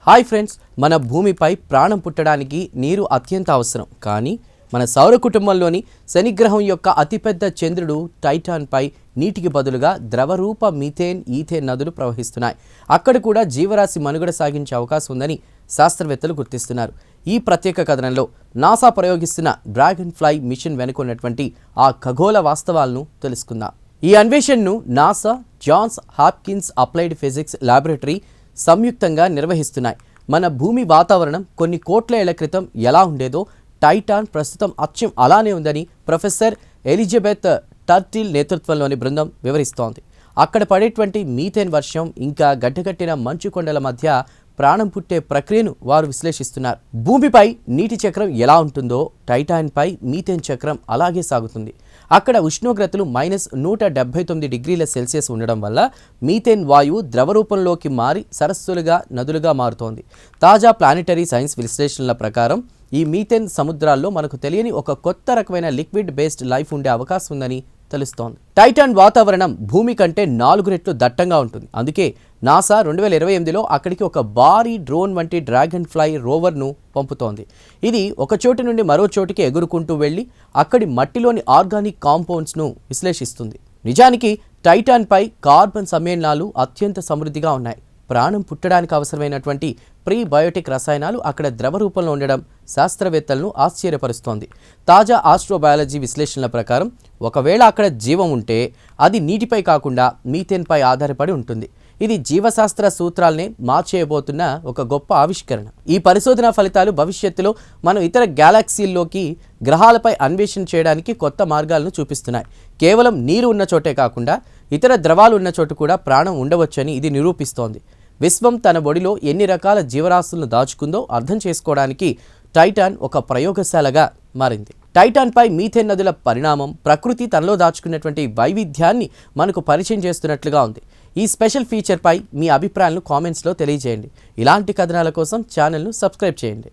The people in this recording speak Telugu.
హాయ్ ఫ్రెండ్స్, మన భూమిపై ప్రాణం పుట్టడానికి నీరు అత్యంత అవసరం. కానీ మన సౌర కుటుంబంలోని శనిగ్రహం యొక్క అతిపెద్ద చంద్రుడు టైటాన్పై నీటికి బదులుగా ద్రవరూప మీథేన్, ఈథేన్ నదులు ప్రవహిస్తున్నాయి. అక్కడ కూడా జీవరాశి మనుగడ సాగించే అవకాశం ఉందని శాస్త్రవేత్తలు గుర్తిస్తున్నారు. ఈ ప్రత్యేక కథనంలో నాసా ప్రయోగిస్తున్న డ్రాగన్ ఫ్లై మిషన్ వెనుకున్నటువంటి ఆ ఖగోళ వాస్తవాలను తెలుసుకుందాం. ఈ అన్వేషణను NASA, Johns Hopkins applied physics laboratory సంయుక్తంగా నిర్వహిస్తున్నాయి. మన భూమి వాతావరణం కొన్ని కోట్ల ఏళ్ల క్రితం ఎలా ఉండేదో టైటాన్ ప్రస్తుతం అచ్చం అలానే ఉందని ప్రొఫెసర్ ఎలిజబెత్ టర్టిల్ నేతృత్వంలోని బృందం వివరిస్తోంది. అక్కడ పడేటువంటి మీథేన్ వర్షం ఇంకా గడ్డగట్టిన మంచు కొండల మధ్య ప్రాణం పుట్టే ప్రక్రియను వారు విశ్లేషిస్తున్నారు. భూమిపై నీటి చక్రం ఎలా ఉంటుందో టైటాన్పై మీథేన్ చక్రం అలాగే సాగుతుంది. అక్కడ ఉష్ణోగ్రతలు -179 డిగ్రీల సెల్సియస్ ఉండడం వల్ల మీథేన్ వాయువు ద్రవరూపంలోకి మారి సరస్సులుగా, నదులుగా మారుతోంది. తాజా ప్లానెటరీ సైన్స్ విశ్లేషణల ప్రకారం ఈ మీథేన్ సముద్రాల్లో మనకు తెలియని ఒక కొత్త రకమైన లిక్విడ్ బేస్డ్ లైఫ్ ఉండే అవకాశం ఉందని తెలుస్తోంది. టైటాన్ వాతావరణం భూమి కంటే 4 రెట్లు దట్టంగా ఉంటుంది. అందుకే నాసా 2028లో అక్కడికి ఒక భారీ డ్రోన్ వంటి డ్రాగన్ ఫ్లై రోవర్ను పంపుతోంది. ఇది ఒక చోటు నుండి మరో చోటికి ఎగురుకుంటూ వెళ్ళి అక్కడి మట్టిలోని ఆర్గానిక్ కాంపౌండ్స్ను విశ్లేషిస్తుంది. నిజానికి టైటాన్పై కార్బన్ సమ్మేళనాలు అత్యంత సమృద్ధిగా ఉన్నాయి. ప్రాణం పుట్టడానికి అవసరమైనటువంటి ప్రీబయోటిక్ రసాయనాలు అక్కడ ద్రవ రూపంలో ఉండడం శాస్త్రవేత్తలను ఆశ్చర్యపరుస్తోంది. తాజా ఆస్ట్రోబయాలజీ విశ్లేషణల ప్రకారం ఒకవేళ అక్కడ జీవం ఉంటే అది నీటిపై కాకుండా మీథేన్పై ఆధారపడి ఉంటుంది. ఇది జీవశాస్త్ర సూత్రాలనే మార్చేయబోతున్న ఒక గొప్ప ఆవిష్కరణ. ఈ పరిశోధన ఫలితాలు భవిష్యత్తులో మనం ఇతర గ్యాలక్సీల్లోకి, గ్రహాలపై అన్వేషణ చేయడానికి కొత్త మార్గాలను చూపిస్తున్నాయి. కేవలం నీరు ఉన్న చోటే కాకుండా ఇతర ద్రవాలు ఉన్న చోటు కూడా ప్రాణం ఉండవచ్చని ఇది నిరూపిస్తోంది. విశ్వం తన బొడిలో ఎన్ని రకాల జీవరాశులను దాచుకుందో అర్థం చేసుకోవడానికి టైటాన్ ఒక ప్రయోగశాలగా మారింది. టైటాన్పై మీథేన్ నదుల పరిణామం, ప్రకృతి తనలో దాచుకున్నటువంటి వైవిధ్యాన్ని మనకు పరిచయం చేస్తున్నట్లుగా ఉంది. ఈ స్పెషల్ ఫీచర్పై మీ అభిప్రాయాలను కామెంట్స్లో తెలియజేయండి. ఇలాంటి కథనాల కోసం ఛానల్ను సబ్స్క్రైబ్ చేయండి.